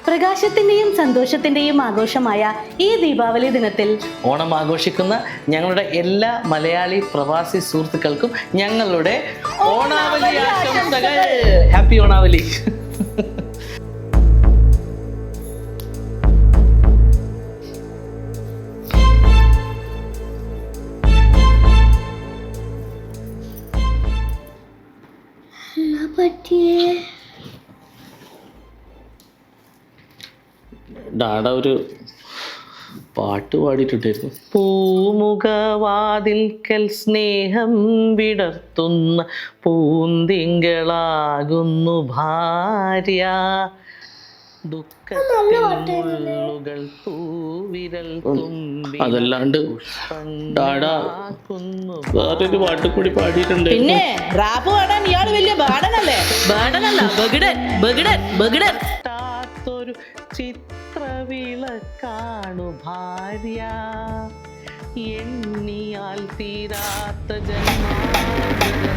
പ്രകാശത്തിന്റെയും സന്തോഷത്തിന്റെയും ആഘോഷമായ ഈ ദീപാവലി ദിനത്തിൽ ഓണം ആഘോഷിക്കുന്ന ഞങ്ങളുടെ എല്ലാ മലയാളി പ്രവാസി സുഹൃത്തുക്കൾക്കും ഞങ്ങളുടെ ഓണാവലി ആശംസകൾ. ഹാപ്പി ഓണാവലി. ഡാഡ ഒരു പാട്ട് പാടിയിട്ടുണ്ടായിരുന്നു. പൂമുഖവാതിൽക്കൽ സ്നേഹം വിടർത്തുന്ന പൂന്തിങ്കളാകുന്നു ഭാര്യ, ദുഃഖങ്ങൾ തൂവിരൽ തുമ്പി. അതല്ലാണ്ട് ഡാഡ വേറൊരു പാട്ട് കൂടി പാടിയിട്ടുണ്ട്. പിന്നെ റാപ്പ് പാടാൻ ഇയാള് വലിയ ബാഡനല്ലേ? ബാഡനല്ല, ബഗിഡൻ ബഗിഡൻ ബഗിഡൻ. ൊരു ചിത്രവിളക്കാണു ഭാര്യ, എണ്ണിയാൽ തീരാത്ത ജന്മാന്തര